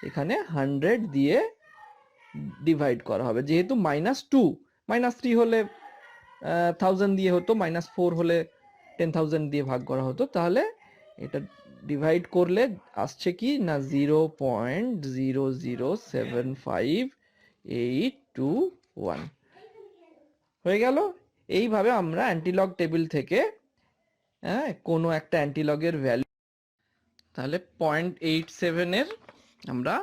এখানে 100 দিয়ে ডিভাইড করা হবে। যেহেতু -2, -3 হলে 1000 দিয়ে হতো, -4 হলে 10,000 দিয়ে ভাগ করা হতো, তাহলে এটা ডিভাইড করলে আসছে কি না 0.0075821 হয়ে গেল। এইভাবে আমরা অ্যান্টিলগ টেবিল থেকে কোনো একটা অ্যান্টিলগের ভ্যালু, তাহলে 0.87 এর আমরা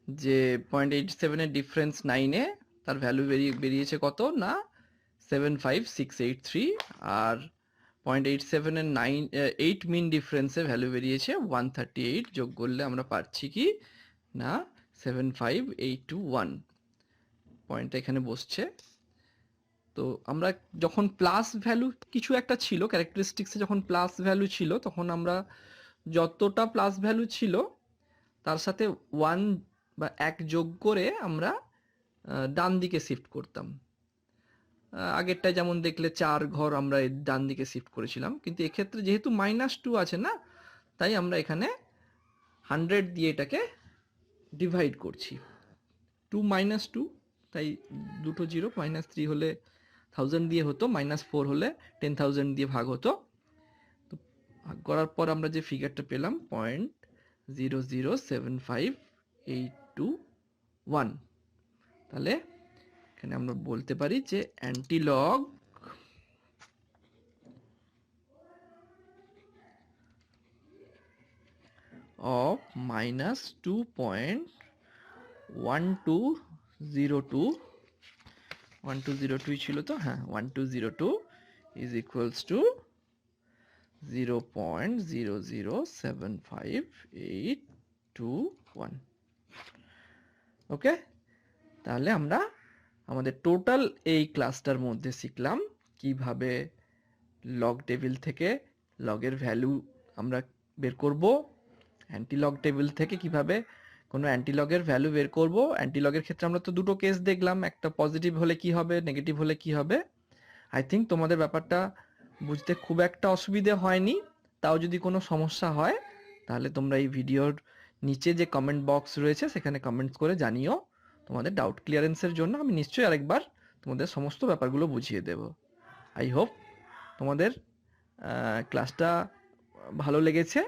যে 0.87 এর ডিফারেন্স 9 এ তার ভ্যালু বেরিয়েছে কত না 75683, আর 0.87 এর 8 মিন ডিফারেন্সে ভ্যালু বেরিয়েছে 138। যোগ করলে আমরা পাচ্ছি কি না 75821। পয়েন্টটা এখানে বসছে। তো আমরা যখন প্লাস ভ্যালু কিছু একটা ছিল ক্যারেক্টারিস্টিক্সে, যখন প্লাস ভ্যালু ছিল তখন আমরা যতটা প্লাস ভ্যালু ছিল তার সাথে 1 বা 1 যোগ করে আমরা ডান দিকে শিফট করতাম। আগেরটায় যেমন দেখলে 4 ঘর আমরা ডান দিকে শিফট করেছিলাম, কিন্তু এক্ষেত্রে যেহেতু -2 আছে না, তাই আমরা এখানে 100 দিয়ে এটাকে ডিভাইড করছি। 2 -2, তাই দুটো জিরো, -3 হলে 1000 দিয়ে হতো, -4 হলে 10,000 দিয়ে ভাগ হতো। তো ভাগ করার পর আমরা যে ফিগারটা পেলাম 0.0075821, তাহলে এখানে আমরা বলতে পারি যে অ্যান্টিলগ of -2.1202 ছিল তো, হ্যাঁ 1202 is equals to 0.0075821। ওকে, তাহলে আমরা আমাদের টোটাল এই ক্লাসটার মধ্যে শিখলাম কিভাবে লগ টেবিল থেকে লগের ভ্যালু আমরা বের করব, অ্যান্টিলগ টেবিল থেকে কিভাবে কোনো অ্যান্টিলগের ভ্যালু বের করব। অ্যান্টিলগের ক্ষেত্রে আমরা তো দুটো কেস দেখলাম, একটা পজিটিভ হলে কি হবে, নেগেটিভ হলে কি হবে। আই থিঙ্ক তোমাদের ব্যাপারটা বুঝতে খুব একটা অসুবিধে হয়নি। তাও যদি কোনো সমস্যা হয় তাহলে তোমরা এই ভিডিওর নিচে যে কমেন্ট বক্স রয়েছে সেখানে কমেন্টস করে জানিও। তোমাদের ডাউট ক্লিয়ারেন্সের জন্য আমি নিশ্চয়ই আরেকবার তোমাদের সমস্ত ব্যাপারগুলো বুঝিয়ে দেব। আই হোপ তোমাদের ক্লাসটা ভালো লেগেছে।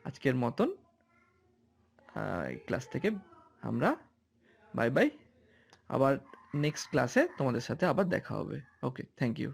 আজকের মতন ক্লাস থেকে আমরা বাই বাই। আবার নেক্সট ক্লাসে তোমাদের সাথে আবার দেখা হবে। ওকে, থ্যাংক ইউ।